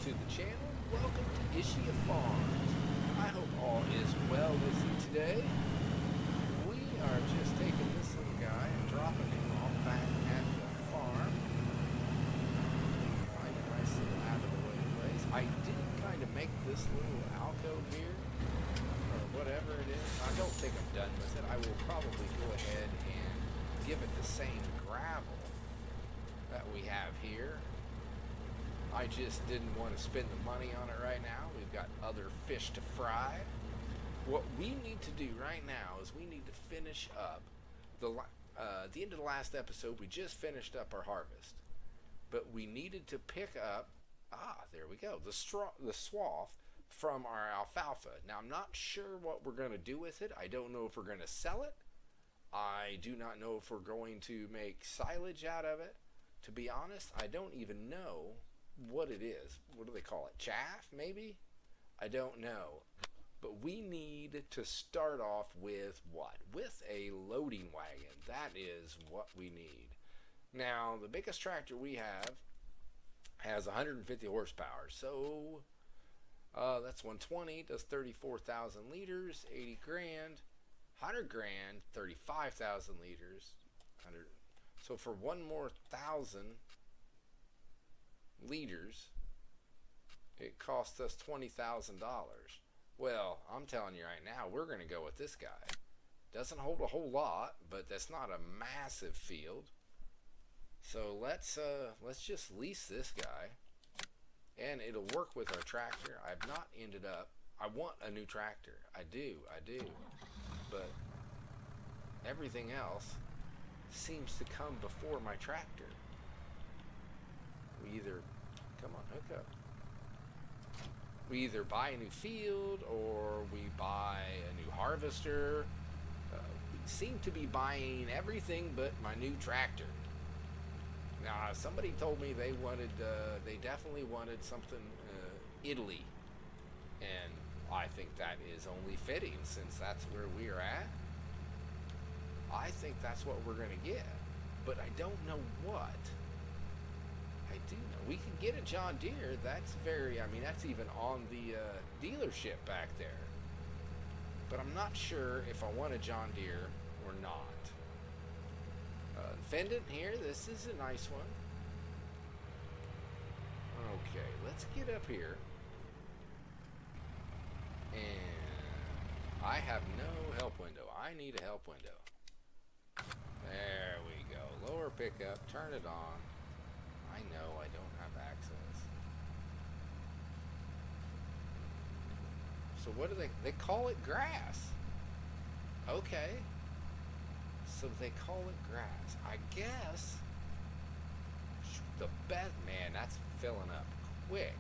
to the channel. Welcome to Ischia Farms. I hope all is well with you today. We are just taking this little guy and dropping him off back at the farm. Find a nice little out of the way place. I did kind of make this little alcove here, or whatever it is. I don't think I'm done with it. I will probably go ahead and give it the same gravel that we have here. I just didn't want to spend the money on it right now. We've got other fish to fry. What we need to do right now is we need to finish up the end of the last episode. We just finished up our harvest, but we needed to pick up there we go, the swath from our alfalfa. Now I'm not sure what we're going to do with it. I don't know if we're going to sell it. I do not know if we're going to make silage out of it. To be honest, I don't even know what it is. What do they call it? Chaff, maybe? I don't know. But we need to start off with what? With a loading wagon. That is what we need. Now, the biggest tractor we have has 150 horsepower. So, that's 120, does 34,000 liters, 80 grand, 100 grand, 35,000 liters, 100. So for one more 1,000 liters, it cost us $20,000. Well, I'm telling you right now, we're going to go with this guy. Doesn't hold a whole lot, but that's not a massive field. So let's just lease this guy, and it'll work with our tractor. I've not ended up. I want a new tractor. I do. But everything else seems to come before my tractor. We either hook up. We either buy a new field or we buy a new harvester. We seem to be buying everything but my new tractor. Now, somebody told me they definitely wanted something Italy, and I think that is only fitting since that's where we are at. I think that's what we're going to get, but I don't know what. I do know we can get a John Deere. That's that's even on the dealership back there. But I'm not sure if I want a John Deere or not. Fendant here, this is a nice one. Okay, let's get up here. And I have no help window. I need a help window. There we go. Lower pickup, turn it on. I know I don't have access. So what do they call it? Grass. Okay. So they call it grass. I guess the best, man, that's filling up quick.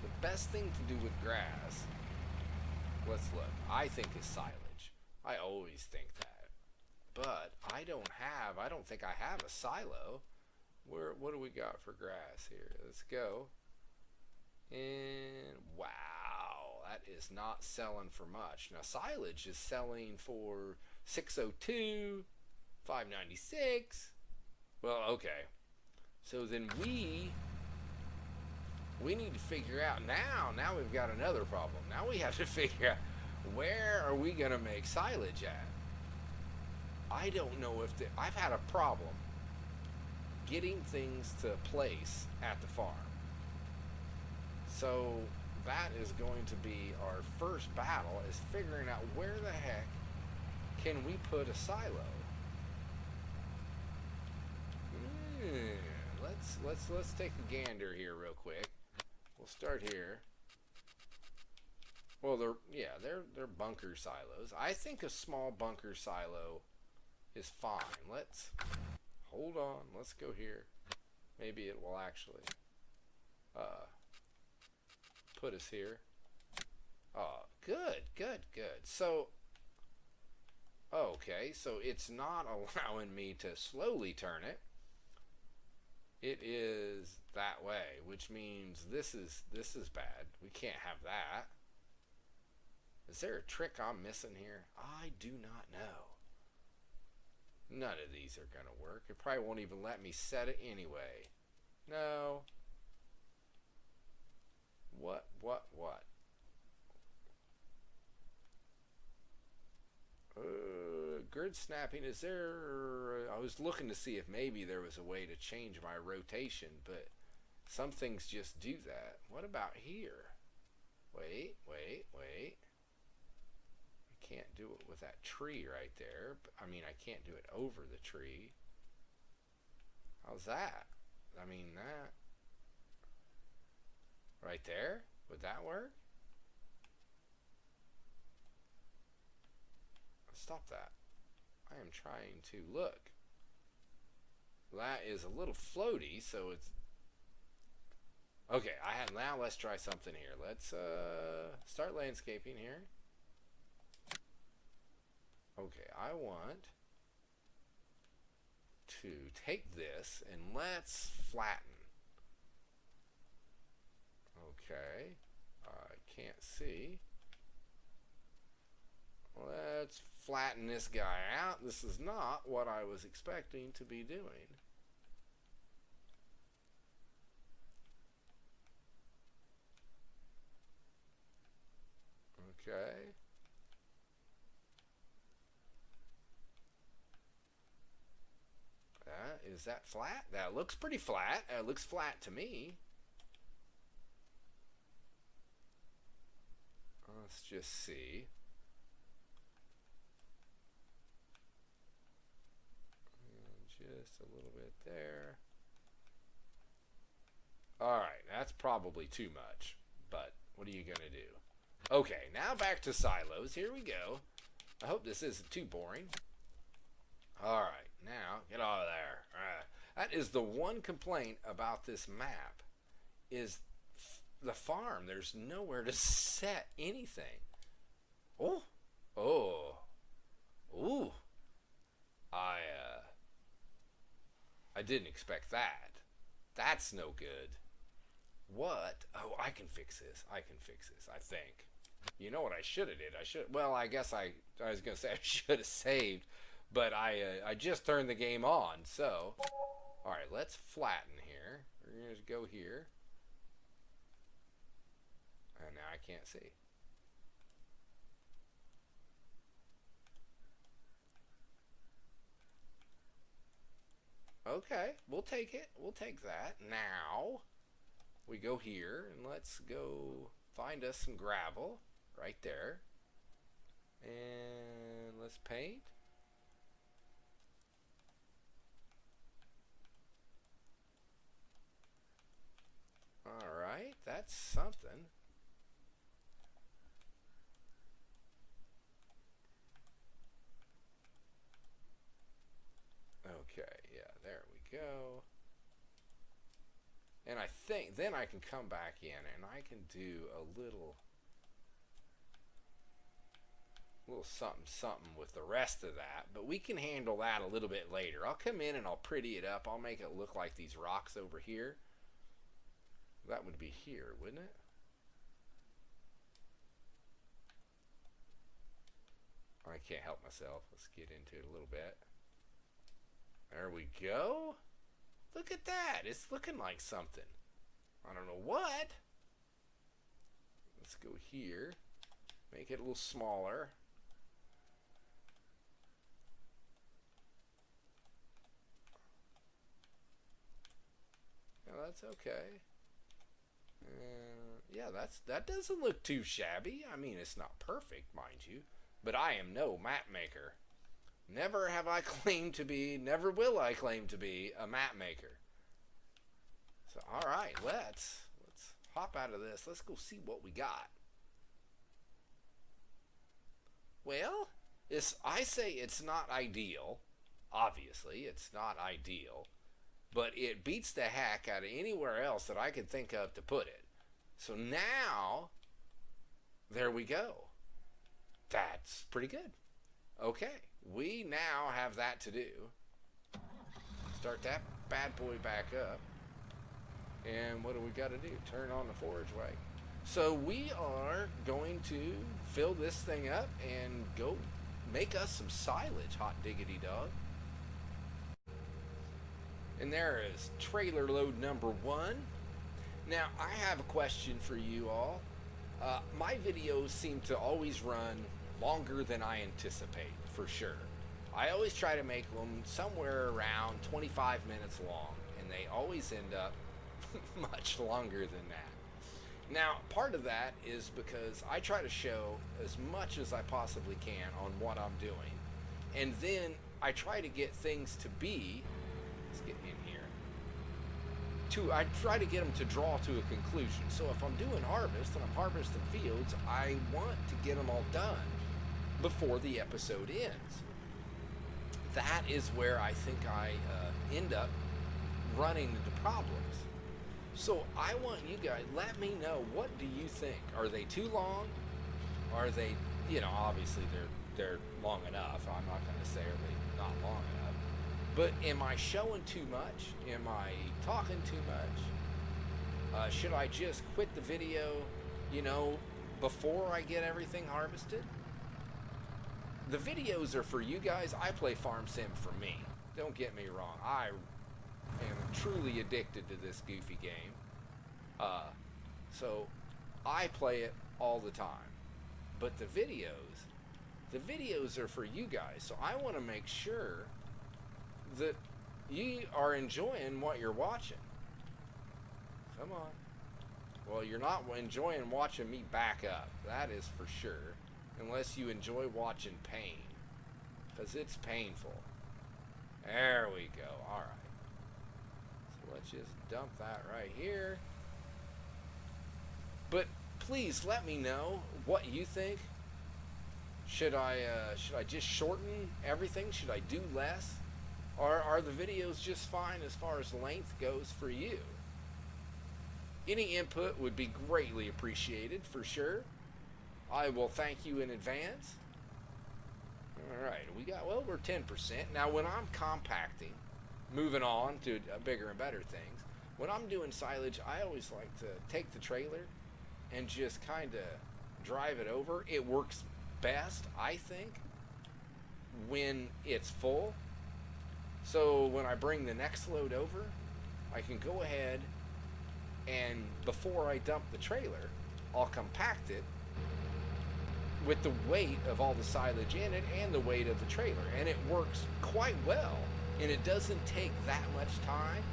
The best thing to do with grass, let's look, I think is silage. I always think that. But I don't think I have a silo. What do we got for grass here? Let's go. And wow, that is not selling for much. Now silage is selling for 602, 596. Well, okay. So then we need to figure out now we've got another problem. Now we have to figure out where are we going to make silage at? I don't know if I've had a problem getting things to place at the farm. So that is going to be our first battle, is figuring out where the heck can we put a silo. Let's take a gander here real quick. We'll start here. Well, they're bunker silos. I think a small bunker silo is fine. Let's hold on. Let's go here. Maybe it will actually put us here. Oh, good. So, okay, so it's not allowing me to slowly turn it. It is that way, which means this is bad. We can't have that. Is there a trick I'm missing here? I do not know. None of these are going to work. It probably won't even let me set it anyway. No. What? Gird snapping, is there... I was looking to see if maybe there was a way to change my rotation, but some things just do that. What about here? Wait. I can't do it with that tree right there. I mean, I can't do it over the tree. How's that? I mean, that... Right there? Would that work? Stop that. I am trying to look. That is a little floaty, so it's... Okay, now let's try something here. Let's start landscaping here. Okay, I want to take this and let's flatten. Okay, I can't see. Let's flatten this guy out. This is not what I was expecting to be doing. Okay. Is that flat? That looks pretty flat. It looks flat to me. Let's just see. Just a little bit there. Alright, that's probably too much. But what are you going to do? Okay, now back to silos. Here we go. I hope this isn't too boring. Alright, now get out of there. That is the one complaint about this map, is the farm. There's nowhere to set anything. Oh. Ooh. I didn't expect that. That's no good. What? Oh, I can fix this. I think. You know what I should have did? Well, I guess I was going to say I should have saved, but I just turned the game on. So, all right, let's flatten here. We're going to go here. And now I can't see. Okay, we'll take it. We'll take that. Now, we go here, and let's go find us some gravel right there. And let's paint. Alright, that's something. Okay, yeah, there we go. And I think then I can come back in and I can do a little something with the rest of that, but we can handle that a little bit later. I'll come in and I'll pretty it up. I'll make it look like these rocks over here. That would be here, wouldn't it? I can't help myself. Let's get into it a little bit. There we go. Look at that. It's looking like something. I don't know what. Let's go here. Make it a little smaller. Yeah, that's okay. Yeah, that doesn't look too shabby. I mean, it's not perfect, mind you, but I am no map maker. Never have I claimed to be, never will I claim to be a map maker. So, all right, let's hop out of this. Let's go see what we got. Well, I say it's not ideal. Obviously, it's not ideal. But it beats the heck out of anywhere else that I could think of to put it. So now, there we go. That's pretty good. Okay, we now have that to do. Start that bad boy back up. And what do we got to do? Turn on the forage wagon. So we are going to fill this thing up and go make us some silage, hot diggity dog. And there is trailer load number 1. Now, I have a question for you all. My videos seem to always run longer than I anticipate, for sure. I always try to make them somewhere around 25 minutes long, and they always end up much longer than that. Now, part of that is because I try to show as much as I possibly can on what I'm doing, and then I try to get things to be, let's get in here, I try to get them to draw to a conclusion. So if I'm doing harvest and I'm harvesting fields, I want to get them all done before the episode ends. That is where I think I end up running into problems. So I want you guys, let me know, what do you think? Are they too long? Are they, obviously they're long enough. I'm not going to say are they not long enough. But am I showing too much? Am I talking too much? Should I just quit the video, before I get everything harvested? The videos are for you guys. I play Farm Sim for me. Don't get me wrong. I am truly addicted to this goofy game. So I play it all the time. But the videos are for you guys. So I want to make sure that you are enjoying what you're watching. Come on. Well, you're not enjoying watching me back up. That is for sure. Unless you enjoy watching pain. Because it's painful. There we go. Alright. So let's just dump that right here. But please let me know what you think. Should I just shorten everything? Should I do less? Or are the videos just fine as far as length goes for you? Any input would be greatly appreciated, for sure. I will thank you in advance. Alright, we're 10%. Now when I'm compacting, moving on to bigger and better things, when I'm doing silage, I always like to take the trailer and just kind of drive it over. It works best, I think, when it's full. So when I bring the next load over, I can go ahead and before I dump the trailer, I'll compact it with the weight of all the silage in it and the weight of the trailer. And it works quite well, and it doesn't take that much time,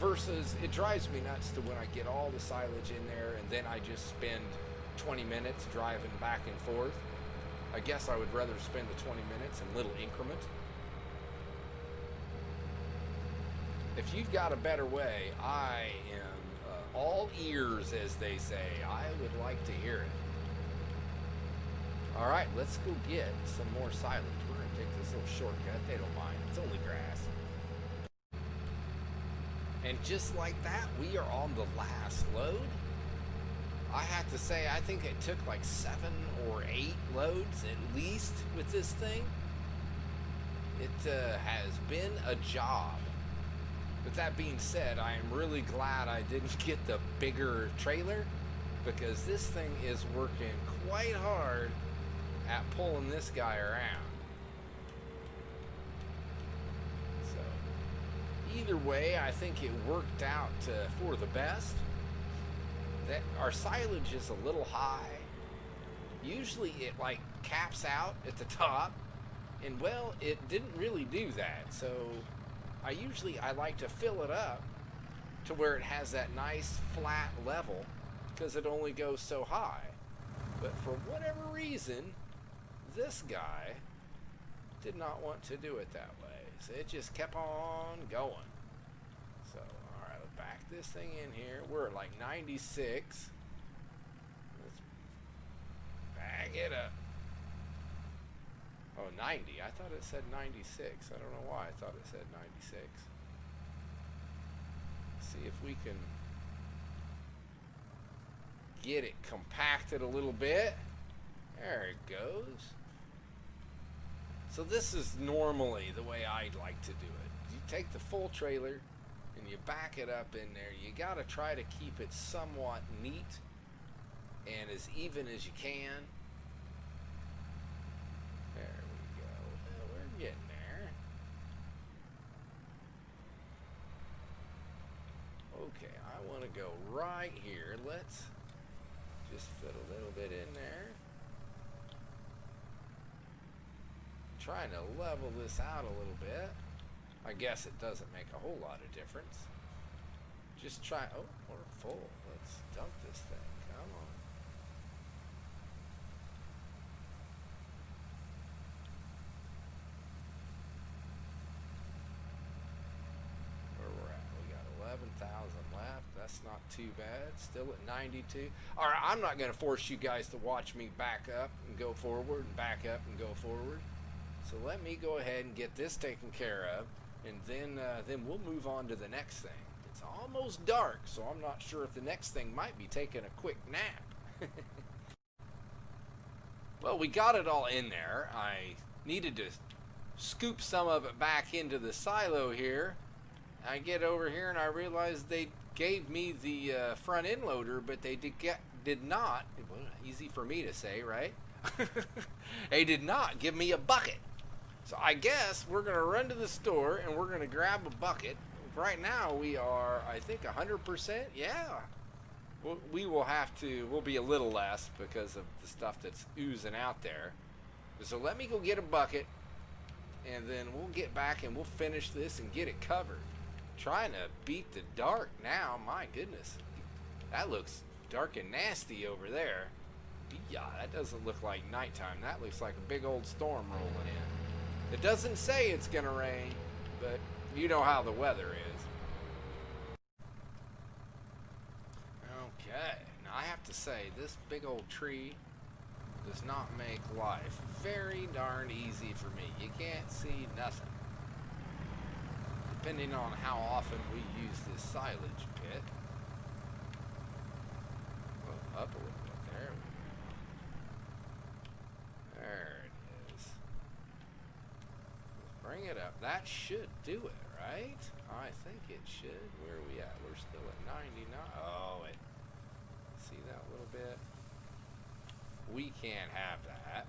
versus it drives me nuts to when I get all the silage in there and then I just spend 20 minutes driving back and forth. I guess I would rather spend the 20 minutes in little increments. If you've got a better way, I am all ears, as they say. I would like to hear it. All right, let's go get some more silage. We're going to take this little shortcut. They don't mind. It's only grass. And just like that, we are on the last load. I have to say, I think it took like 7 or 8 loads at least with this thing. It has been a job. With that being said, I am really glad I didn't get the bigger trailer, because this thing is working quite hard at pulling this guy around. So either way, I think it worked out for the best. That our silage is a little high. Usually it like caps out at the top, and well, it didn't really do that. So I like to fill it up to where it has that nice flat level, because it only goes so high. But for whatever reason, this guy did not want to do it that way. So it just kept on going. So, alright, let's back this thing in here. We're at like 96. Let's back it up. Oh, 90. I thought it said 96. I don't know why I thought it said 96. Let's see if we can get it compacted a little bit. There it goes. So this is normally the way I'd like to do it. You take the full trailer and you back it up in there. You got to try to keep it somewhat neat and as even as you can. There we go. Well, we're getting there. Okay, I want to go right here. Let's Just fit a little bit in there. Trying to level this out a little bit. I guess it doesn't make a whole lot of difference. Just try. Oh, we're full. Let's dump this thing. Come on. Where we're at? We got 11,000 left. That's not too bad. Still at 92. All right, I'm not going to force you guys to watch me back up and go forward and back up and go forward. So let me go ahead and get this taken care of, and then we'll move on to the next thing. It's almost dark, so I'm not sure if the next thing might be taking a quick nap. Well, we got it all in there. I needed to scoop some of it back into the silo here. I get over here and I realized they gave me the front end loader, but they did not. Well, easy for me to say, right? They did not give me a bucket. So I guess we're going to run to the store and we're going to grab a bucket. Right now we are, I think, 100%. Yeah. We'll be a little less because of the stuff that's oozing out there. So let me go get a bucket, and then we'll get back and we'll finish this and get it covered. Trying to beat the dark now. My goodness. That looks dark and nasty over there. Yeah, that doesn't look like nighttime. That looks like a big old storm rolling in. It doesn't say it's going to rain, but you know how the weather is. Okay, now I have to say, this big old tree does not make life very darn easy for me. You can't see nothing. Depending on how often we use this silage pit. Well, up a little bit. There we go. There it is. Let's bring it up. That should do it, right? I think it should. Where are we at? We're still at 99. Oh, it. See that little bit? We can't have that.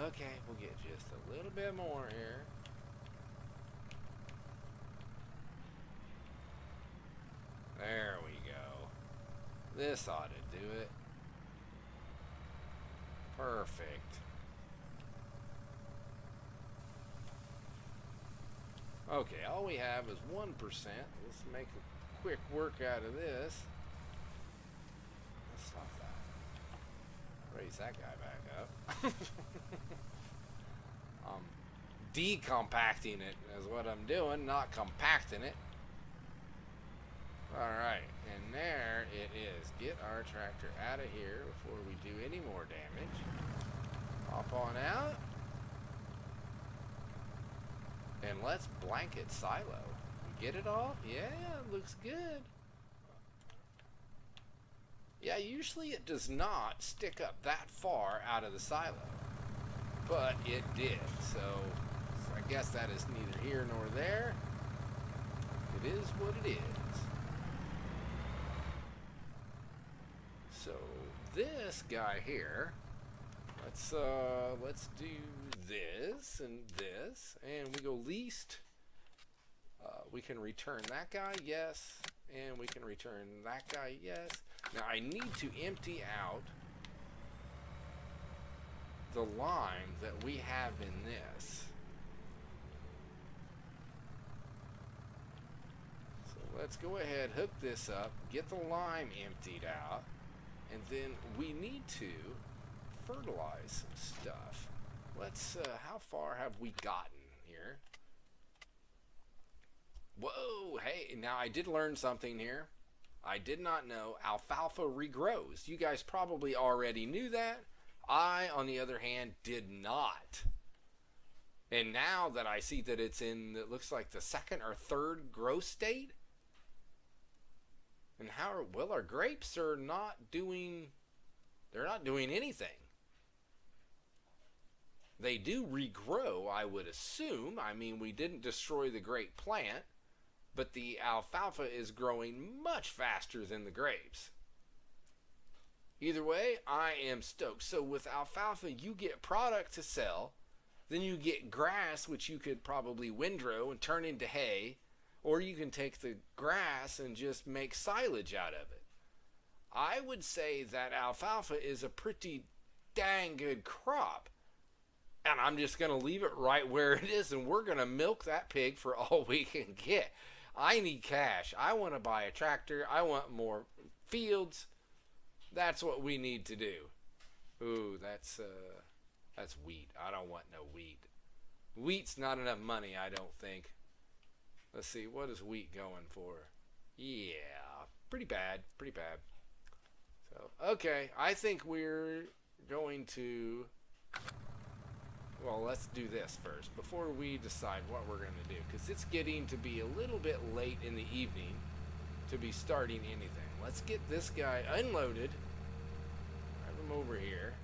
Okay, we'll get just a little bit more here. There we go. This ought to do it. Perfect. Okay, all we have is 1%. Let's make a quick work out of this. Let's stop that. Raise that guy back up. I'm decompacting it is what I'm doing, not compacting it. Alright, and there it is. Get our tractor out of here before we do any more damage. Hop on out. And let's blanket silo. Get it off? Yeah, it looks good. Yeah, usually it does not stick up that far out of the silo. But it did, so I guess that is neither here nor there. It is what it is. So this guy here, let's do this and this, and we go least. We can return that guy, yes, and we can return that guy, yes. Now I need to empty out the lime that we have in this. So let's go ahead, hook this up, get the lime emptied out, and then we need to fertilize some stuff. Let's, how far have we gotten here? Whoa, hey, now I did learn something here. I did not know alfalfa regrows. You guys probably already knew that. I, on the other hand, did not. And now that I see that it's in, it looks like the second or third growth state. And how, well, our grapes are not doing, they're not doing anything. They do regrow, I would assume. I mean, we didn't destroy the grape plant, but the alfalfa is growing much faster than the grapes. Either way, I am stoked. So with alfalfa, you get product to sell. Then you get grass, which you could probably windrow and turn into hay. Or you can take the grass and just make silage out of it. I would say that alfalfa is a pretty dang good crop. And I'm just going to leave it right where it is, and we're going to milk that pig for all we can get. I need cash. I want to buy a tractor. I want more fields. That's what we need to do. Ooh, that's wheat. I don't want no wheat. Wheat's not enough money, I don't think. Let's see, what is wheat going for? Yeah, pretty bad, pretty bad. So, okay, I think we're going to, well, let's do this first before we decide what we're going to do, because it's getting to be a little bit late in the evening to be starting anything. Let's get this guy unloaded. Have him over here.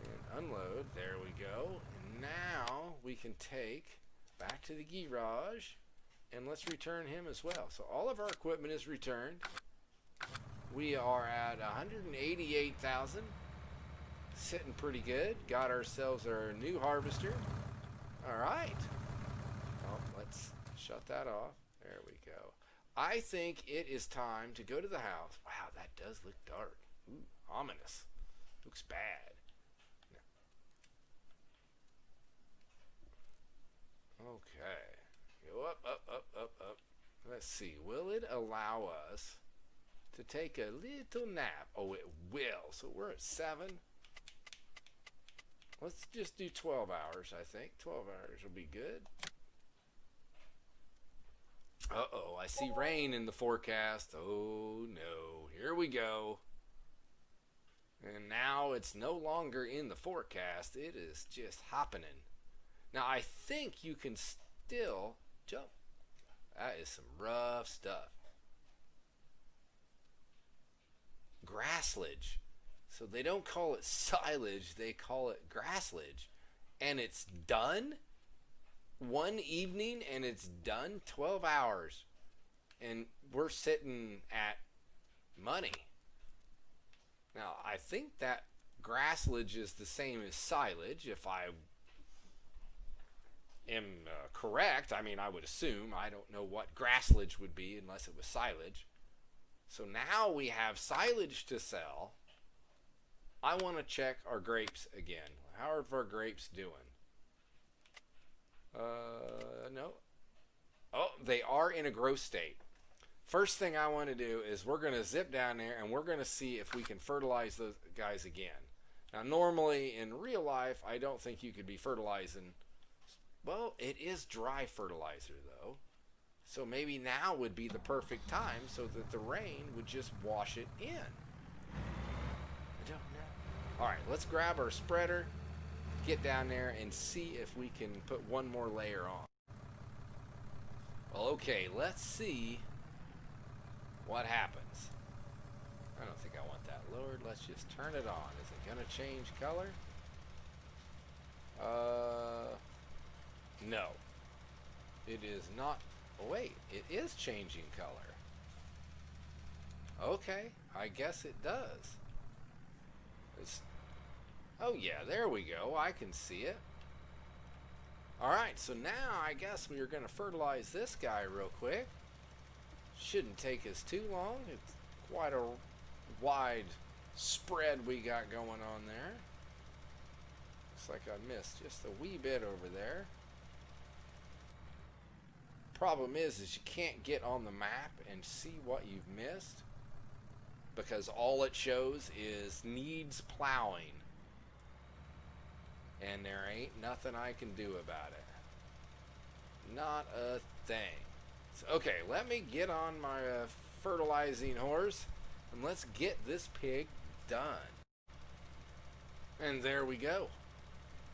And unload. There we go. And now we can take back to the garage and let's return him as well. So all of our equipment is returned. We are at 188,000. Sitting pretty good. Got ourselves our new harvester. All right. Oh, let's shut that off. There we go. I think it is time to go to the house. Wow, that does look dark. Ooh, ominous. Looks bad. Okay. Go up, up, up, up, up. Let's see. Will it allow us to take a little nap? Oh, it will. So we're at 7. Let's just do 12 hours, I think. 12 hours will be good. Uh-oh, I see rain in the forecast. Oh, no. Here we go. And now it's no longer in the forecast. It is just happening. Now, I think you can still jump. That is some rough stuff. Grasslage. So they don't call it silage, they call it grasslage. And it's done? One evening and it's done? 12 hours. And we're sitting at money. Now, I think that grasslage is the same as silage, if I am correct. I mean, I would assume. I don't know what grasslage would be unless it was silage. So now we have silage to sell. I want to check our grapes again. How are our grapes doing? No. Oh, they are in a growth state. First thing I want to do is we're going to zip down there and we're going to see if we can fertilize those guys again. Now, normally in real life, I don't think you could be fertilizing. Well, it is dry fertilizer though. So maybe now would be the perfect time so that the rain would just wash it in. I don't know. All right, let's grab our spreader, get down there and see if we can put one more layer on. Well, okay, let's see what happens. I don't think I want that lowered. Let's just turn it on. Is it going to change color? No. It is not. Oh, wait, it is changing color. Okay, I guess it does. Oh yeah, there we go. I can see it. Alright, so now I guess we're going to fertilize this guy real quick. Shouldn't take us too long. It's quite a wide spread we got going on there. Looks like I missed just a wee bit over there. Problem is you can't get on the map and see what you've missed because all it shows is needs plowing. And there ain't nothing I can do about it. Not a thing. So, okay, let me get on my fertilizing horse and let's get this pig done. And there we go.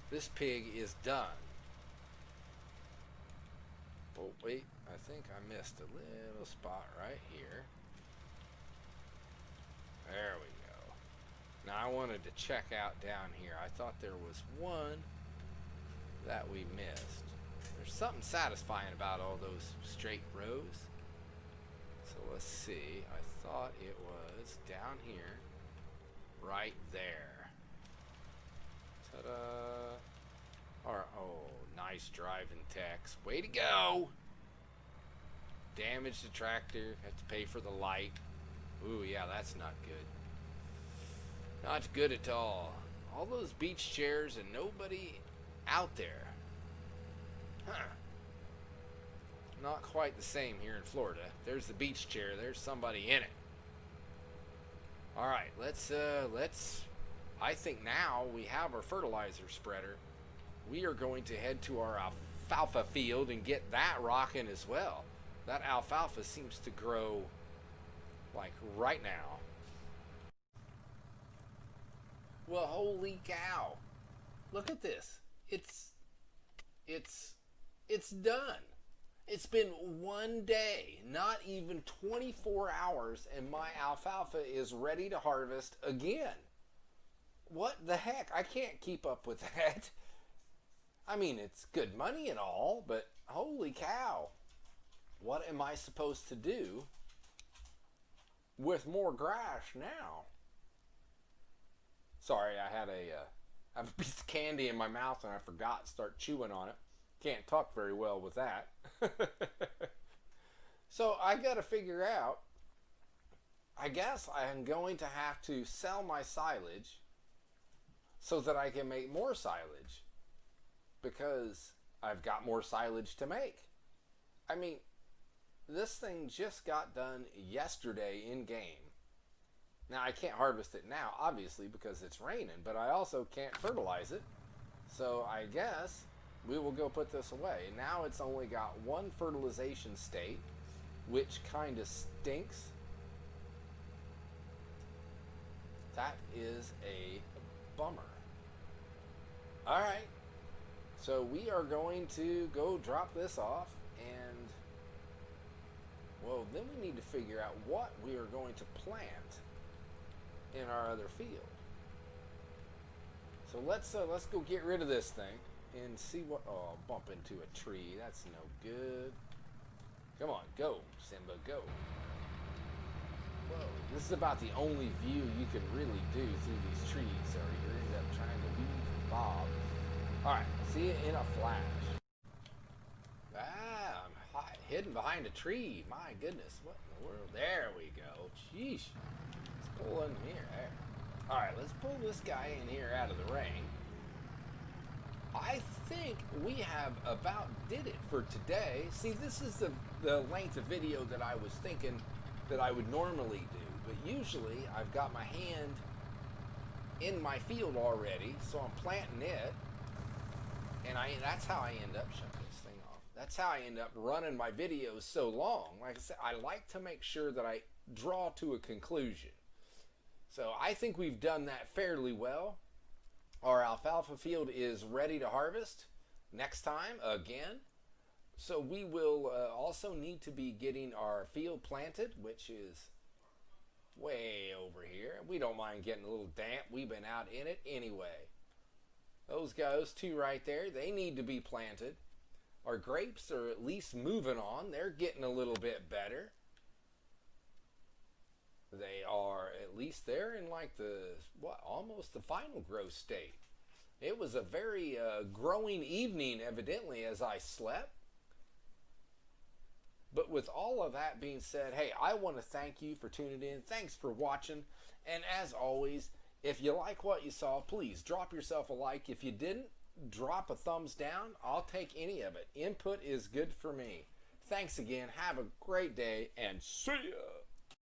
This pig is done. Oh, wait, I think I missed a little spot right here. There we go. Now I wanted to check out down here. I thought there was one that we missed. There's something satisfying about all those straight rows. So let's see. I thought it was down here. Right there. Ta-da. Oh, nice driving, Tex. Way to go. Damage the tractor. Have to pay for the light. Ooh, yeah, that's not good. Not good at all. All those beach chairs and nobody out there. Huh. Not quite the same here in Florida. There's the beach chair. There's somebody in it. All right, let's. I think now we have our fertilizer spreader. We are going to head to our alfalfa field and get that rocking as well. That alfalfa seems to grow like right now. Well, holy cow. Look at this. It's done. It's been one day, not even 24 hours, and my alfalfa is ready to harvest again. What the heck? I can't keep up with that. I mean, it's good money and all, but holy cow. What am I supposed to do with more grass now? Sorry, I have a piece of candy in my mouth and I forgot to start chewing on it. Can't talk very well with that. So I got to figure out, I guess I'm going to have to sell my silage so that I can make more silage because I've got more silage to make. I mean, this thing just got done yesterday in game. Now, I can't harvest it now, obviously, because it's raining, but I also can't fertilize it. So I guess we will go put this away. Now it's only got one fertilization state, which kind of stinks. That is a bummer. All right. So we are going to go drop this off, and well, then we need to figure out what we are going to plant in our other field. So let's go get rid of this thing and see what. Oh, I'll bump into a tree. That's no good. Come on, go, Simba, go. Whoa, this is about the only view you can really do through these trees, or you end up trying to weave and bob. All right, see you in a flash. Ah, I'm hidden behind a tree. My goodness, what in the world? There we go. Sheesh. Let's pull in here. There. All right, let's pull this guy in here out of the rain. I think we have about did it for today. See, this is the length of video that I was thinking that I would normally do, but usually I've got my hand in my field already, so I'm planting it, and that's how I end up shutting this thing off. That's how I end up running my videos so long. Like I said, I like to make sure that I draw to a conclusion. So I think we've done that fairly well. Our alfalfa field is ready to harvest next time again. So we will also need to be getting our field planted, which is way over here. We don't mind getting a little damp. We've been out in it anyway. Those two right there, they need to be planted. Our grapes are at least moving on. They're getting a little bit better. They are, at least they're in like almost the final growth state. It was a very growing evening, evidently, as I slept. But with all of that being said, hey, I want to thank you for tuning in. Thanks for watching. And as always, if you like what you saw, please drop yourself a like. If you didn't, drop a thumbs down. I'll take any of it. Input is good for me. Thanks again. Have a great day, and see ya.